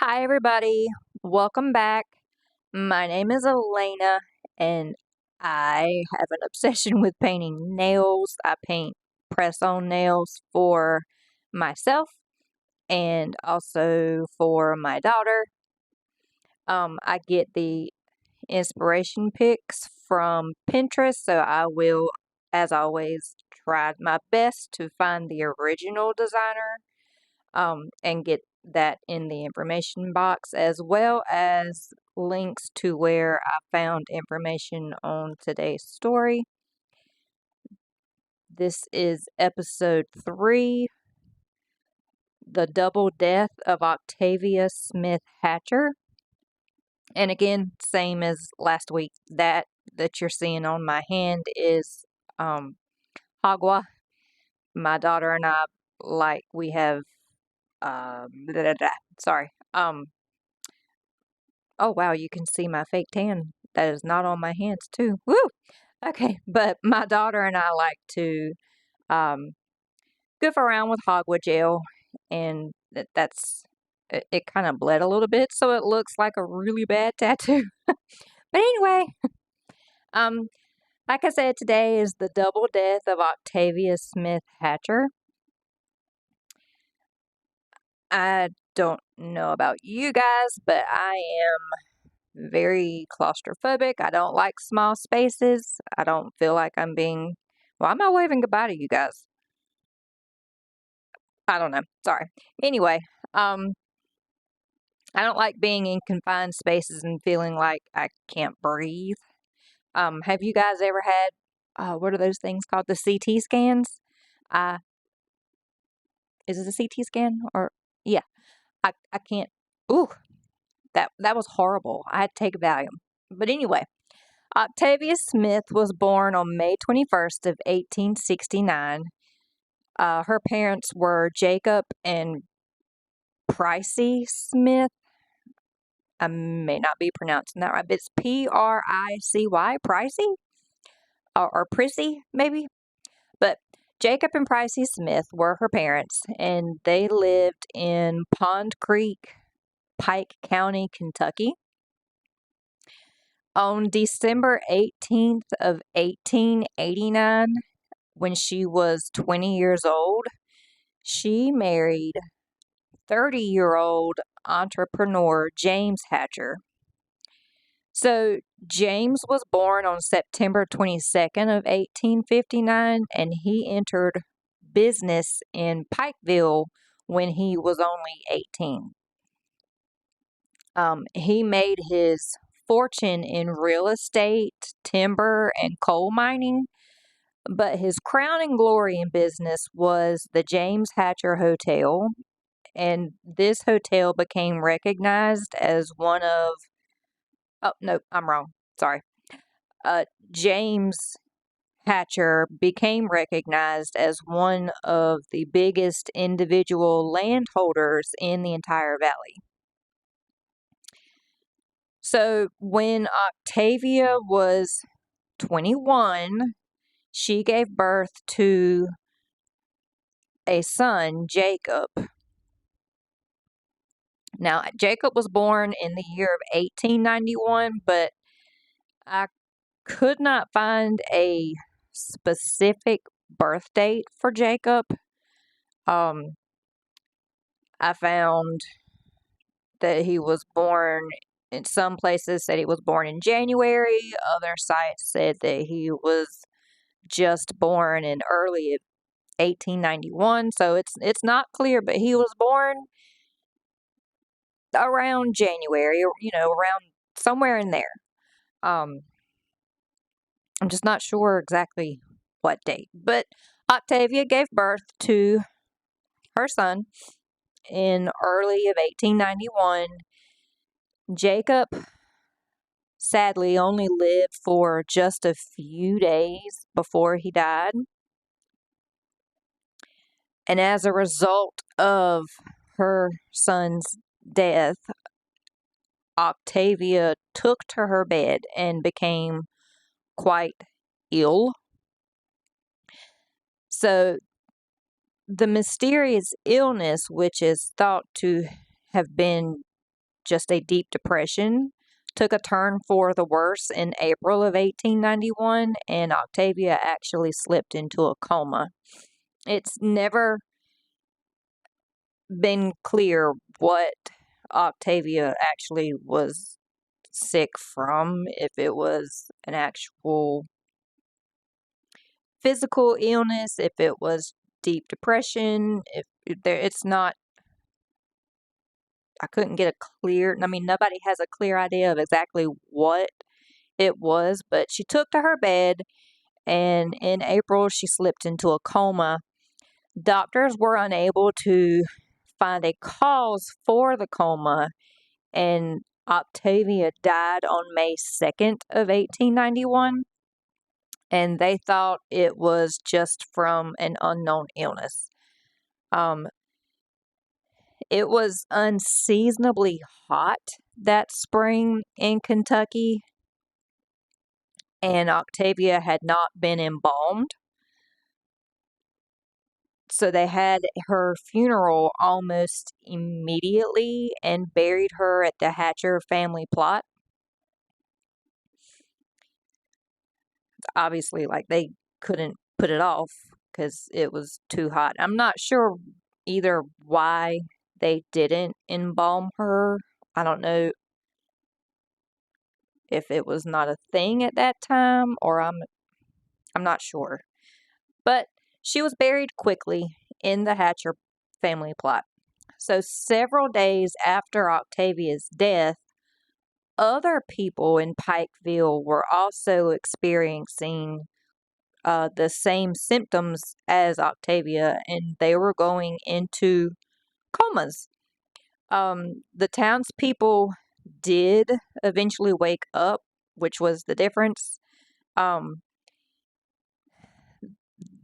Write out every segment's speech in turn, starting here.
Hi, everybody. Welcome back. My name is Elena, and I have an obsession with painting nails. I paint press on nails for myself and also for my daughter. I get the inspiration pics from Pinterest, so I will, as always, try my best to find the original designer and get that in the information box, as well as links to where I found information on today's story. This is episode 3, The Double Death of Octavia Smith Hatcher. And again, same as last week, that you're seeing on my hand is Hagua. My daughter and I, we have sorry. Oh wow, you can see my fake tan that is not on my hands too. Woo! Okay, but my daughter and I like to um, goof around with hogwood gel, and it kind of bled a little bit, so it looks like a really bad tattoo. But anyway, um, like I said, today is the double death of Octavia Smith Hatcher. I don't know about you guys, but I am very claustrophobic. I don't like small spaces. I don't feel like I'm being. Why am I waving goodbye to you guys? I don't know. Sorry. Anyway, um, I don't like being in confined spaces and feeling like I can't breathe. Have you guys ever had, what are those things called? The CT scans? Uh, is it a CT scan? Or, yeah, I can't. Ooh, that was horrible. I had to take Valium. But anyway, Octavia Smith was born on May 21st of 1869. Her parents were Jacob and Pricey Smith. I may not be pronouncing that right, but it's Pricy, Pricey? Or Prissy, maybe? But Jacob and Pricey Smith were her parents, and they lived in Pond Creek, Pike County, Kentucky. On December 18th of 1889, when she was 20 years old, she married 30-year-old entrepreneur James Hatcher. So James was born on September 22nd of 1859, and he entered business in Pikeville when he was only 18. He made his fortune in real estate, timber, and coal mining, but his crowning glory in business was the James Hatcher Hotel, and this hotel became recognized as one of. Oh, no, I'm wrong. Sorry. James Hatcher became recognized as one of the biggest individual landholders in the entire valley. So when Octavia was 21, she gave birth to a son, Jacob. Now, Jacob was born in the year of 1891, but I could not find a specific birth date for Jacob. I found that he was born in some places said he was born in January. Other sites said that he was just born in early 1891. So it's not clear, but he was born around January, or around somewhere in there. I'm just not sure exactly what date. But Octavia gave birth to her son in early of 1891. Jacob sadly only lived for just a few days before he died. And as a result of her son's death, Octavia took to her bed and became quite ill. So the mysterious illness, which is thought to have been just a deep depression, took a turn for the worse in April of 1891, and Octavia actually slipped into a coma. It's never been clear what Octavia actually was sick from, if it was an actual physical illness, if it was deep depression, if there, it's not, I couldn't get a clear, I mean, nobody has a clear idea of exactly what it was, but she took to her bed, and in April, she slipped into a coma. Doctors were unable to find a cause for the coma, and Octavia died on May 2nd of 1891, and they thought it was just from an unknown illness. It was unseasonably hot that spring in Kentucky, and Octavia had not been embalmed. So they had her funeral almost immediately and buried her at the Hatcher family plot. Obviously, like, they couldn't put it off because it was too hot. I'm not sure either why they didn't embalm her. I don't know if it was not a thing at that time, or I'm not sure. But she was buried quickly in the Hatcher family plot. So several days after Octavia's death, other people in Pikeville were also experiencing the same symptoms as Octavia, and they were going into comas. The townspeople did eventually wake up, which was the difference.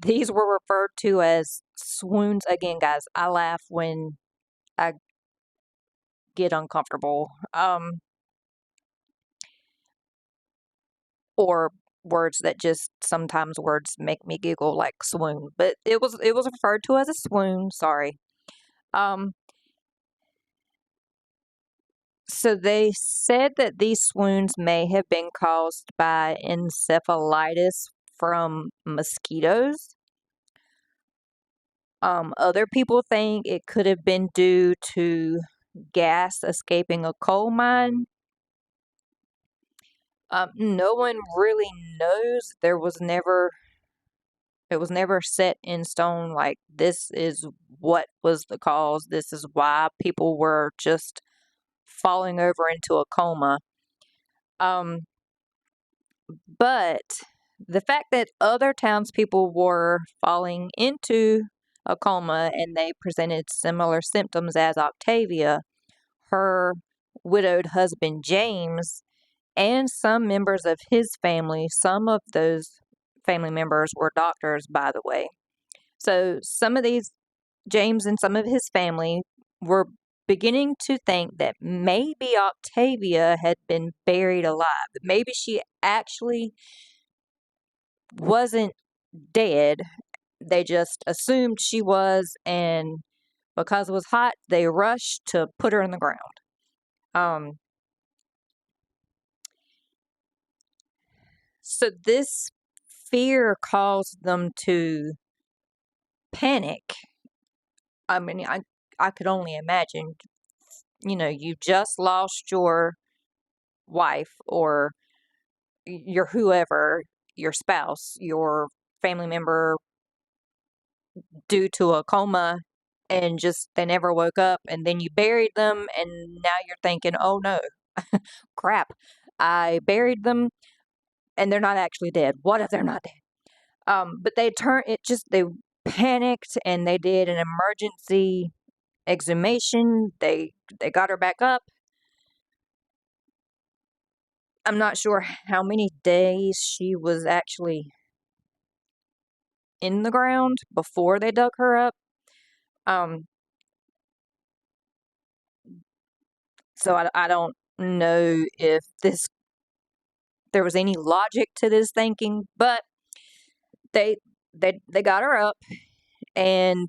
These were referred to as swoons. Again, guys, I laugh when I get uncomfortable. Or words that just, sometimes words make me giggle, like swoon. But it was referred to as a swoon, sorry. So they said that these swoons may have been caused by encephalitis from mosquitoes. Other people think it could have been due to gas escaping a coal mine. No one really knows. It was never set in stone, like, this is what was the cause. This is why people were just falling over into a coma. But the fact that other townspeople were falling into a coma and they presented similar symptoms as Octavia, her widowed husband James, and some members of his family, some of those family members were doctors, by the way. So some of these, James and some of his family, were beginning to think that maybe Octavia had been buried alive. Maybe she actually wasn't dead. They just assumed she was, and because it was hot, they rushed to put her in the ground. So this fear caused them to panic. I mean, I could only imagine, you just lost your wife or your whoever, your spouse, your family member, due to a coma, and just they never woke up, and then you buried them, and now you're thinking, oh no, crap, I buried them and they're not actually dead. What if they're not dead? But they panicked and they did an emergency exhumation. They got her back up. I'm not sure how many days she was actually in the ground before they dug her up. So I don't know if there was any logic to this thinking, but they got her up, and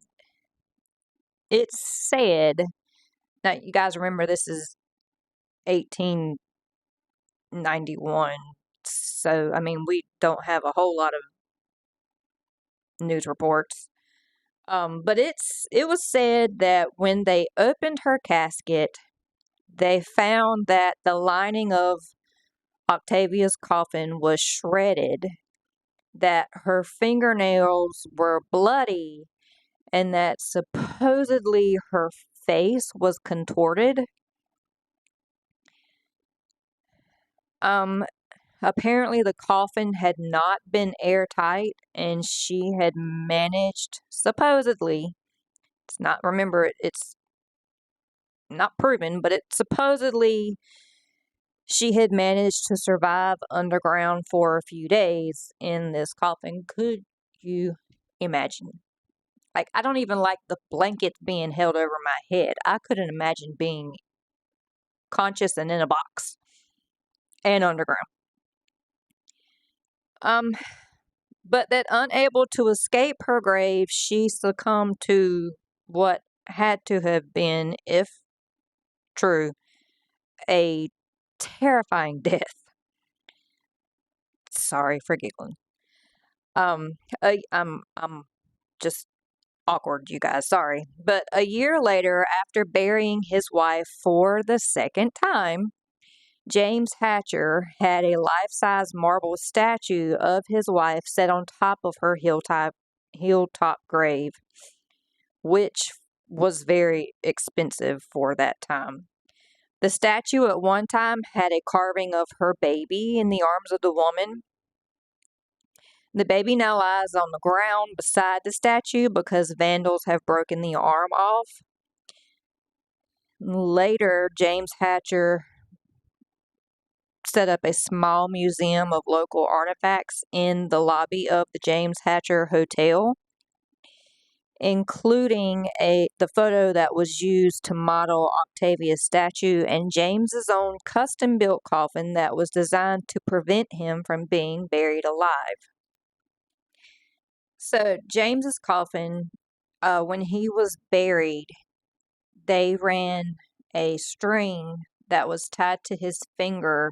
it's said, now you guys remember, this is 1891. So, I mean, we don't have a whole lot of news reports. But it was said that when they opened her casket, they found that the lining of Octavia's coffin was shredded, that her fingernails were bloody, and that supposedly her face was contorted. Apparently the coffin had not been airtight, and she had managed, supposedly, it's not proven, but it supposedly she had managed to survive underground for a few days in this coffin. Could you imagine? Like, I don't even like the blankets being held over my head. I couldn't imagine being conscious and in a box and underground. But that unable to escape her grave, she succumbed to what had to have been, if true, a terrifying death. Sorry for giggling. I'm just awkward, you guys. Sorry. But a year later, after burying his wife for the second time, James Hatcher had a life-size marble statue of his wife set on top of her hilltop grave, which was very expensive for that time. The statue at one time had a carving of her baby in the arms of the woman. The baby now lies on the ground beside the statue because vandals have broken the arm off. Later, James Hatcher set up a small museum of local artifacts in the lobby of the James Hatcher Hotel, including the photo that was used to model Octavia's statue and James's own custom-built coffin that was designed to prevent him from being buried alive. So James's coffin, when he was buried, they ran a string that was tied to his finger.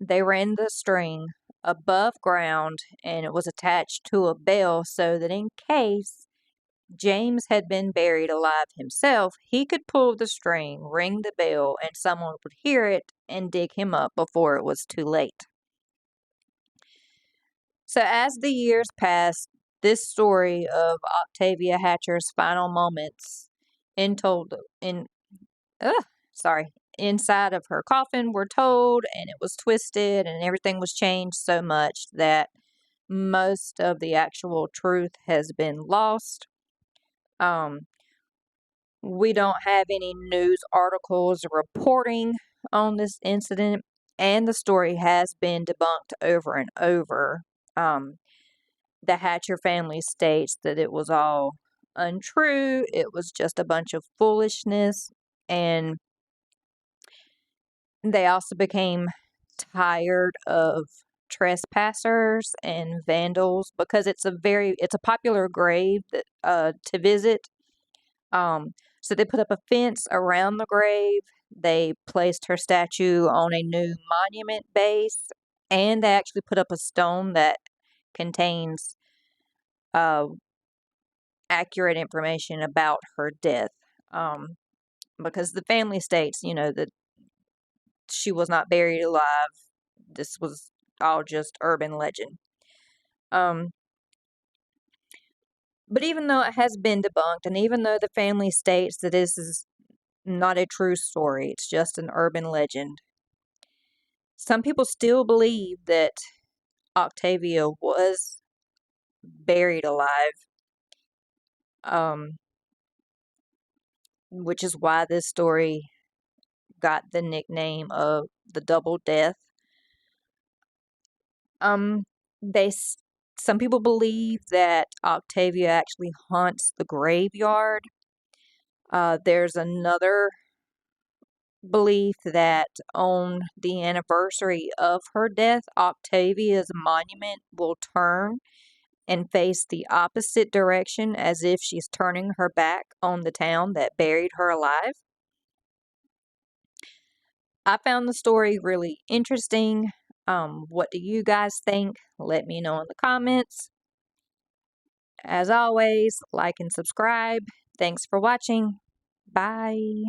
They ran the string above ground, and it was attached to a bell so that in case James had been buried alive himself, he could pull the string, ring the bell, and someone would hear it and dig him up before it was too late. So as the years passed, this story of Octavia Hatcher's final moments inside of her coffin were told, and it was twisted, and everything was changed so much that most of the actual truth has been lost. We don't have any news articles reporting on this incident, and the story has been debunked over and over. The Hatcher family states that it was all untrue, it was just a bunch of foolishness, and they also became tired of trespassers and vandals because it's a popular grave that to visit. So they put up a fence around the grave. They placed her statue on a new monument base, and they actually put up a stone that contains accurate information about her death. Because the family states, that she was not buried alive. This was all just urban legend. But even though it has been debunked, and even though the family states that this is not a true story, it's just an urban legend, some people still believe that Octavia was buried alive, which is why this story got the nickname of the double death. Some people believe that Octavia actually haunts the graveyard. There's another belief that on the anniversary of her death, Octavia's monument will turn and face the opposite direction as if she's turning her back on the town that buried her alive. I found the story really interesting. What do you guys think? Let me know in the comments. As always, like and subscribe. Thanks for watching. Bye.